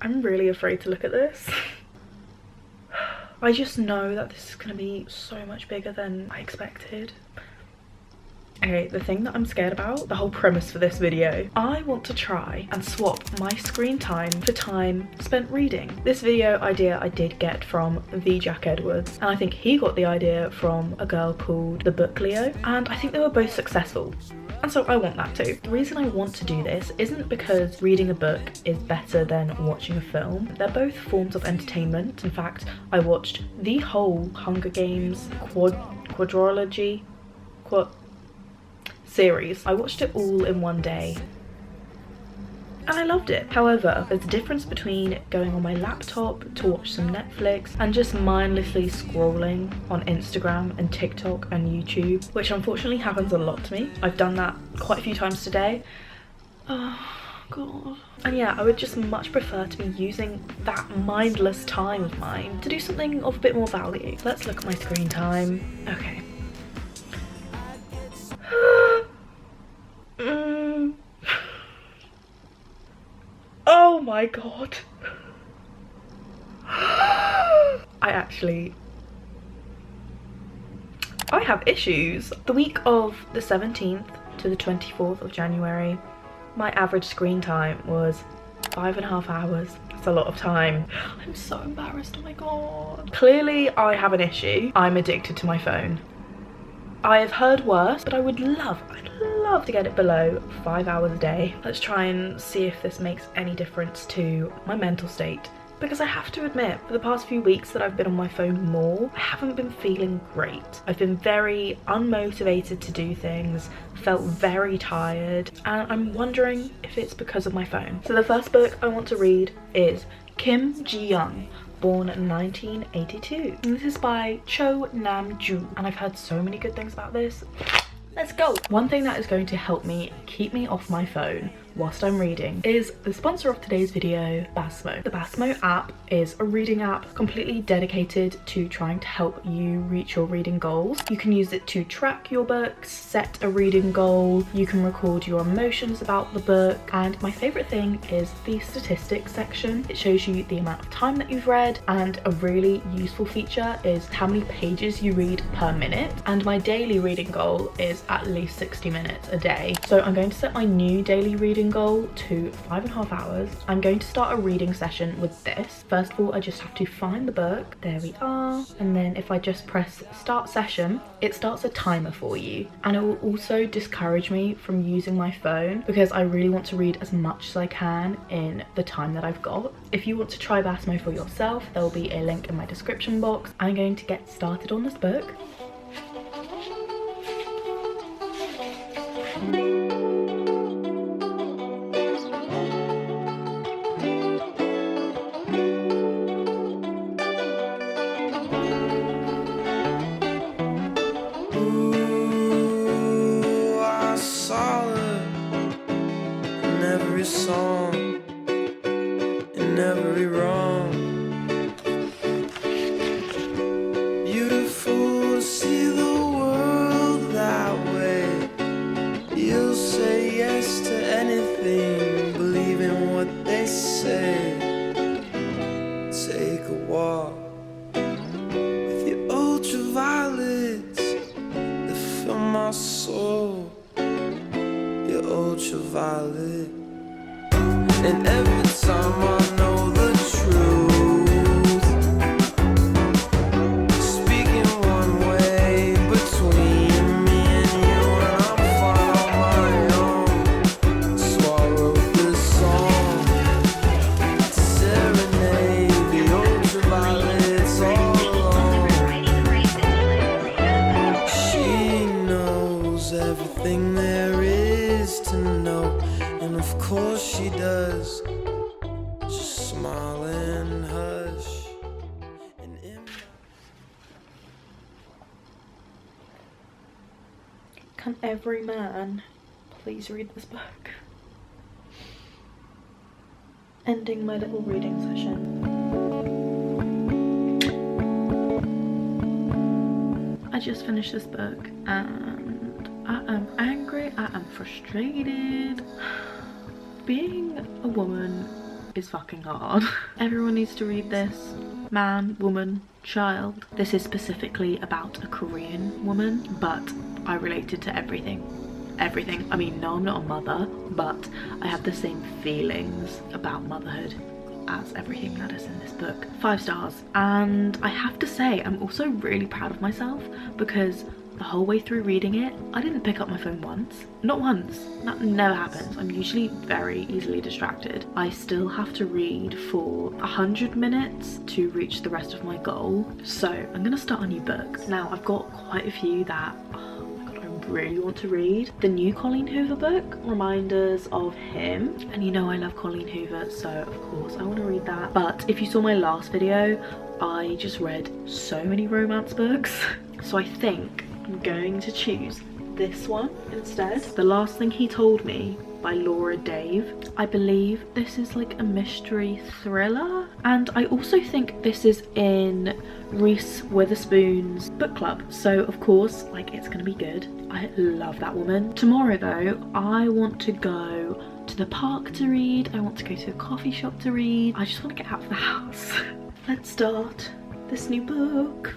I'm really afraid to look at this. I just know that this is gonna be so much bigger than I expected. Okay, the thing that I'm scared about, the whole premise for this video, I want to try and swap my screen time for time spent reading. This video idea I did get from the Jack Edwards, and I think he got the idea from a girl called the Book Leo, and I think they were both successful. And so I want that too. The reason I want to do this isn't because reading a book is better than watching a film. They're both forms of entertainment. In fact, I watched the whole Hunger Games quadrilogy series. I watched it all in one day and I loved it. However, there's a difference between going on my laptop to watch some Netflix and just mindlessly scrolling on Instagram and TikTok and YouTube, which unfortunately happens a lot to me. I've done that quite a few times today. Oh god. And yeah, I would just much prefer to be using that mindless time of mine to do something of a bit more value. Let's look at my screen time. Okay. Oh my god. I have issues. The week of the 17th to the 24th of January, my average screen time was 5.5 hours. That's a lot of time. I'm so embarrassed, oh my god. Clearly I have an issue. I'm addicted to my phone. I have heard worse, but I'd love to get it below 5 hours a day. Let's try and see if this makes any difference to my mental state. Because I have to admit, for the past few weeks that I've been on my phone more, I haven't been feeling great. I've been very unmotivated to do things, felt very tired, and I'm wondering if it's because of my phone. So the first book I want to read is Kim Ji-young, born in 1982. And this is by Cho Nam-joo, and I've heard so many good things about this. Let's go! One thing that is going to help me keep me off my phone whilst I'm reading is the sponsor of today's video, Basmo. The Basmo app is a reading app completely dedicated to trying to help you reach your reading goals. You can use it to track your books, set a reading goal, you can record your emotions about the book, and my favourite thing is the statistics section. It shows you the amount of time that you've read, and a really useful feature is how many pages you read per minute, and my daily reading goal is at least 60 minutes a day. So I'm going to set my new daily reading goal to 5.5 hours. I'm going to start a reading session with this. First of all, I just have to find the book. There we are. And then if I just press start session, it starts a timer for you. And it will also discourage me from using my phone because I really want to read as much as I can in the time that I've got. If you want to try Basmo for yourself, there will be a link in my description box. I'm going to get started on this book. Ultraviolet, and every time I know the truth, speaking one way between me and you, and I'm fine on my own. Swallow this song, serenade the ultraviolets all alone. She knows everything there is to know, and of course she does. Just smile and hush. And Can every man please read this book? Ending my little reading session. I just finished this book and I am angry, I am frustrated. Being a woman is fucking hard. Everyone needs to read this. Man, woman, child. This is specifically about a Korean woman, but I related to everything. Everything. I mean, no, I'm not a mother, but I have the same feelings about motherhood as everything that is in this book. 5 stars. And I have to say, I'm also really proud of myself because the whole way through reading it, I didn't pick up my phone once. Not once. That never happens. I'm usually very easily distracted. I still have to read for 100 minutes to reach the rest of my goal. So I'm gonna start a new book. Now, I've got quite a few that really want to read. The new Colleen Hoover book, Reminders of Him, and you know I love Colleen Hoover, so of course I want to read that. But if you saw my last video, I just read so many romance books, so I think I'm going to choose this one instead. The Last Thing He Told Me by Laura Dave. I believe this is like a mystery thriller, and I also think this is in Reese Witherspoon's book club, so of course like it's gonna be good. I love that woman. Tomorrow though, I want to go to the park to read. I want to go to a coffee shop to read. I just want to get out of the house. Let's start this new book.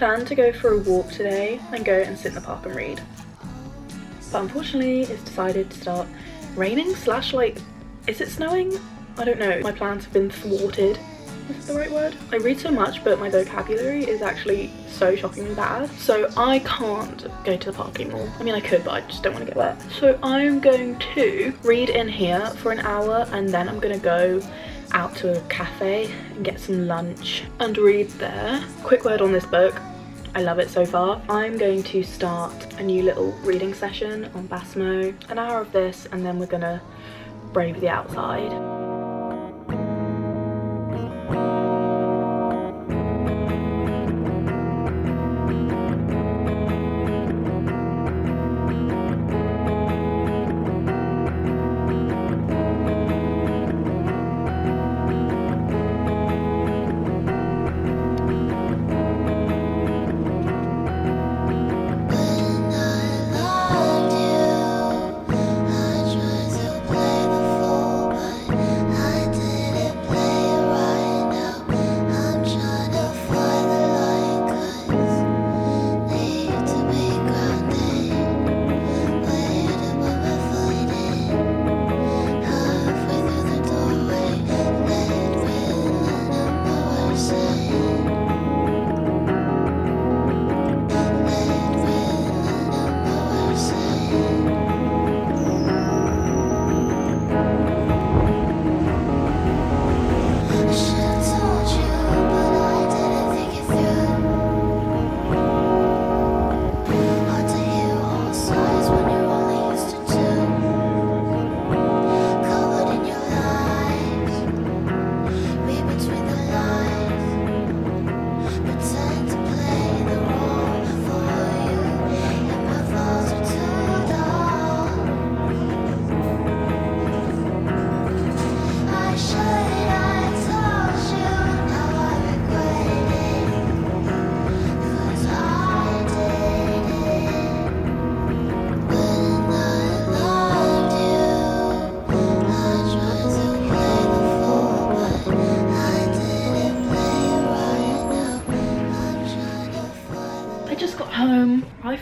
Planned to go for a walk today and go and sit in the park and read, but unfortunately it's decided to start raining slash like, is it snowing? I don't know. My plans have been thwarted. Is that the right word? I read so much but my vocabulary is actually so shockingly bad, so I can't go to the park anymore. I mean I could, but I just don't want to get wet. So I'm going to read in here for an hour and then I'm gonna go out to a cafe and get some lunch and read there. Quick word on this book, I love it so far. I'm going to start a new little reading session on Basmo, an hour of this, and then we're gonna brave the outside.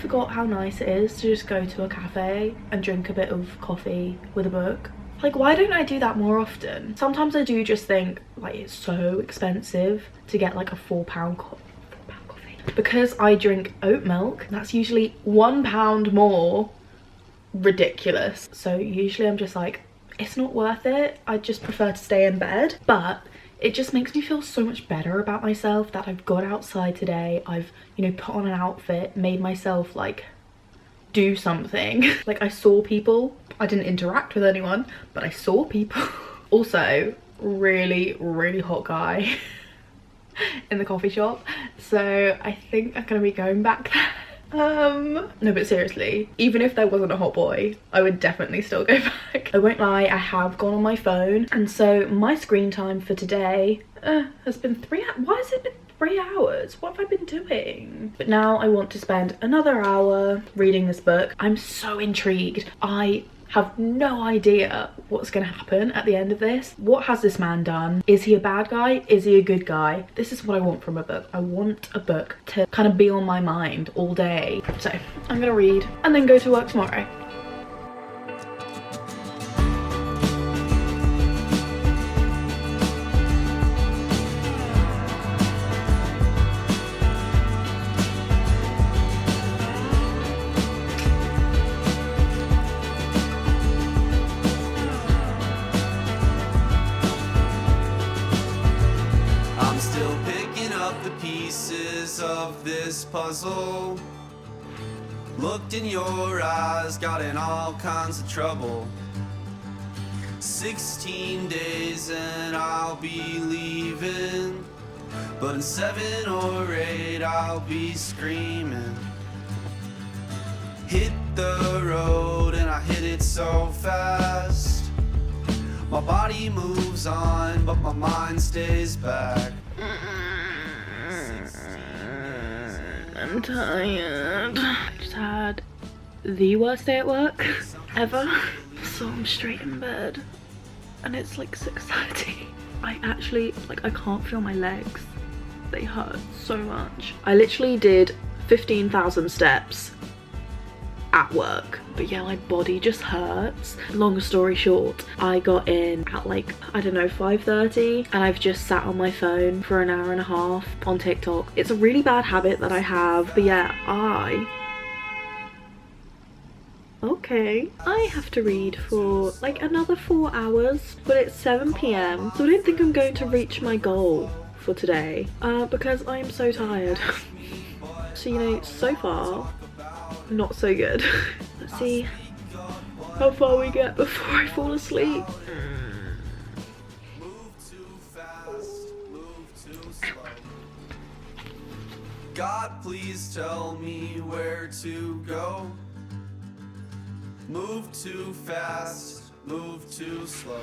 forgot how nice it is to just go to a cafe and drink a bit of coffee with a book. Like, why don't I do that more often? Sometimes I do just think, like, it's so expensive to get like a £4 coffee. Because I drink oat milk, that's usually £1 more. Ridiculous. So usually I'm just like, it's not worth it. I just prefer to stay in bed. But it just makes me feel so much better about myself that I've got outside today. I've, you know, put on an outfit, made myself like do something. Like, I saw people. I didn't interact with anyone, but I saw people. Also, really hot guy in the coffee shop. So I think I'm gonna be going back there. No, but seriously, even if there wasn't a hot boy, I would definitely still go back. I won't lie, I have gone on my phone, and so my screen time for today has been 3 hours. Why has it been 3 hours? What have I been doing? But now I want to spend another hour reading this book. I'm so intrigued. I have no idea what's gonna happen at the end of this. What has this man done? Is he a bad guy? Is he a good guy? This is what I want from a book. I want a book to kind of be on my mind all day. So I'm gonna read and then go to work tomorrow. Of this puzzle, looked in your eyes, got in all kinds of trouble. 16 days and I'll be leaving, but in 7 or 8 I'll be screaming. Hit the road and I hit it so fast. My body moves on, but my mind stays back. I'm tired. I just had the worst day at work ever. So I'm straight in bed and it's like 6:30. I actually, like, I can't feel my legs. They hurt so much. I literally did 15,000 steps at work, but yeah, my body just hurts. Long story short, I got in at like, I don't know, 5:30, and I've just sat on my phone for an hour and a half on TikTok. It's a really bad habit that I have, but yeah, I have to read for like another 4 hours, but it's 7 p.m, so I don't think I'm going to reach my goal for today because I am so tired. So, you know, so far not so good. Let's see how far we get before I fall asleep. God, please tell me where to go. Move too fast, move too slow.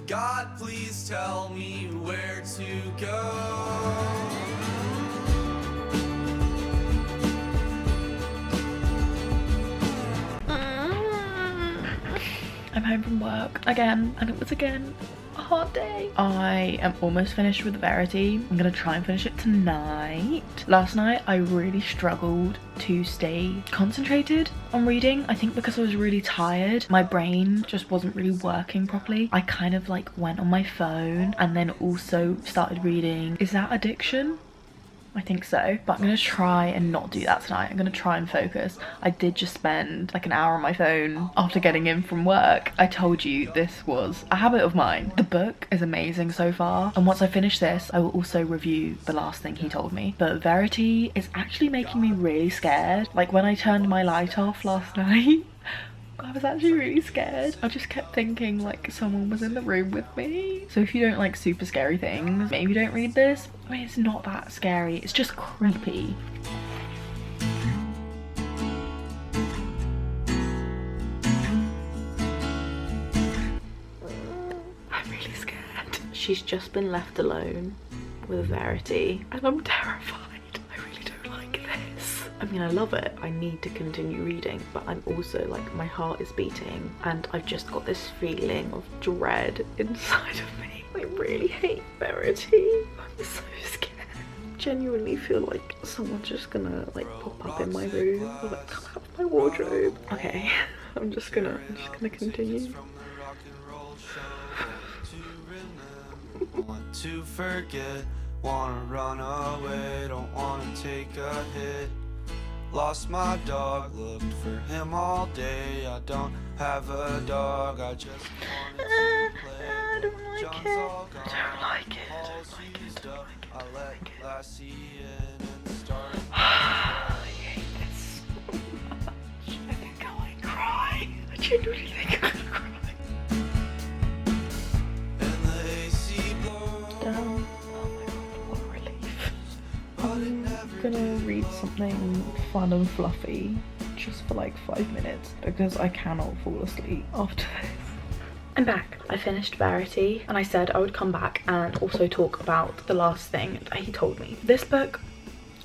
God, please tell me where to go. I'm home from work again, and it was again a hard day. I am almost finished with Verity. I'm gonna try and finish it tonight. Last night I really struggled to stay concentrated on reading. I think because I was really tired, my brain just wasn't really working properly. I kind of like went on my phone and then also started reading. Is that addiction? I think so, but I'm gonna try and not do that tonight. I'm gonna try and focus. I did just spend like an hour on my phone after getting in from work. I told you this was a habit of mine. The book is amazing so far, and once I finish this, I will also review the last thing he told me. But Verity is actually making me really scared. Like, when I turned my light off last night, I was actually really scared. I just kept thinking like someone was in the room with me. So if you don't like super scary things, maybe don't read this. I mean, it's not that scary, it's just creepy. I'm really scared. She's just been left alone with Verity and I'm terrified. I mean, I love it. I need to continue reading, but I'm also like, my heart is beating and I've just got this feeling of dread inside of me. I really hate Verity. I'm so scared. genuinely feel like someone's just gonna like pop up in my room or like come out of my wardrobe. Okay, I'm just gonna continue. Want to forget, wanna run away, don't wanna take a hit. Lost my dog, looked for him all day. I don't have a dog, I just wanted to play. I don't like John's it. all gone, I don't like it. all's used up. I let Lassie in and started. I hate this so much. I think I might cry. I genuinely think I'm gonna cry. And the AC blows. Oh my god, what a relief. I'm gonna read something fun and fluffy just for like 5 minutes because I cannot fall asleep after this. I'm back. I finished Verity and I said I would come back and also talk about the last thing that he told me. This book,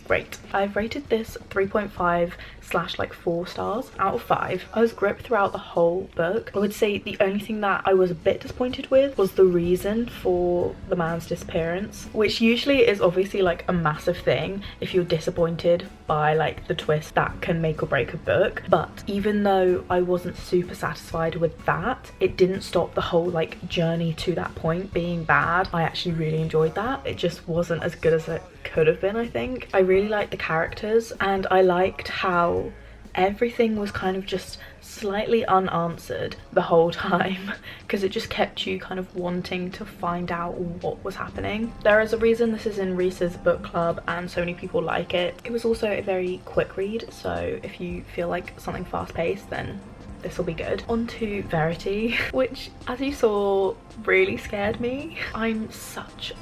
great. I've rated this 3.5 / like 4 stars out of 5. I was gripped throughout the whole book. I would say the only thing that I was a bit disappointed with was the reason for the man's disappearance, which usually is obviously like a massive thing if you're disappointed by like the twist that can make or break a book. But even though I wasn't super satisfied with that, it didn't stop the whole like journey to that point being bad. I actually really enjoyed that. It just wasn't as good as it could have been, I think. I really liked the characters and I liked how everything was kind of just slightly unanswered the whole time because it just kept you kind of wanting to find out what was happening. There is a reason this is in Reese's book club and so many people like it. It was also a very quick read, so if you feel like something fast-paced then this will be good. On to Verity, which as you saw really scared me. I'm such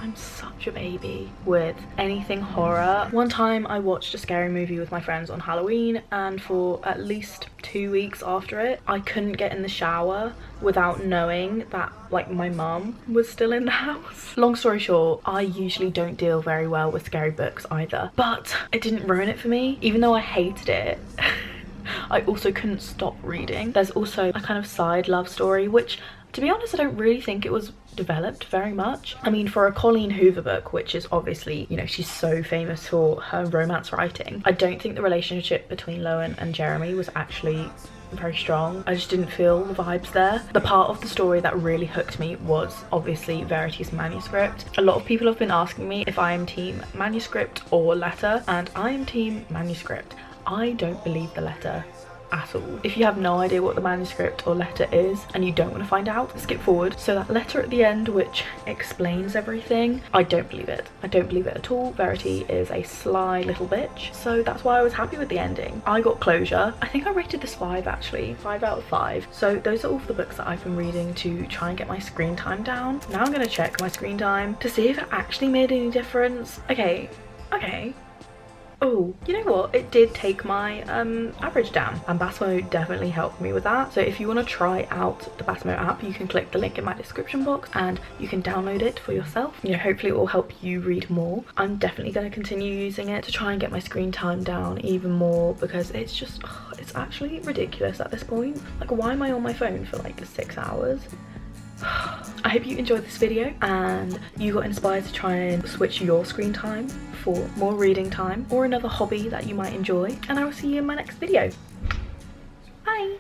a baby with anything horror. One time I watched a scary movie with my friends on Halloween and for at least 2 weeks after it I couldn't get in the shower without knowing that like my mum was still in the house. Long story short, I usually don't deal very well with scary books either, but it didn't ruin it for me even though I hated it. I also couldn't stop reading. There's also a kind of side love story, which to be honest I don't really think it was developed very much. I mean, for a Colleen Hoover book, which is obviously, you know, she's so famous for her romance writing, I don't think the relationship between Loan and Jeremy was actually very strong. I just didn't feel the vibes there. The part of the story that really hooked me was obviously Verity's manuscript. A lot of people have been asking me if I am team manuscript or letter, and I am team manuscript. I don't believe the letter at all. If you have no idea what the manuscript or letter is and you don't want to find out, skip forward. So that letter at the end which explains everything, I don't believe it. I don't believe it at all. Verity is a sly little bitch, so that's why I was happy with the ending. I got closure. I think I rated this 5 actually, 5 out of 5. So those are all the books that I've been reading to try and get my screen time down. Now I'm gonna check my screen time to see if it actually made any difference. Okay. Oh, you know what? It did take my average down, and Basmo definitely helped me with that. So if you want to try out the Basmo app, you can click the link in my description box and you can download it for yourself. You know, hopefully it will help you read more. I'm definitely going to continue using it to try and get my screen time down even more because it's just, it's actually ridiculous at this point. Like, why am I on my phone for like 6 hours? I hope you enjoyed this video and you got inspired to try and switch your screen time for more reading time or another hobby that you might enjoy, and I will see you in my next video. Bye!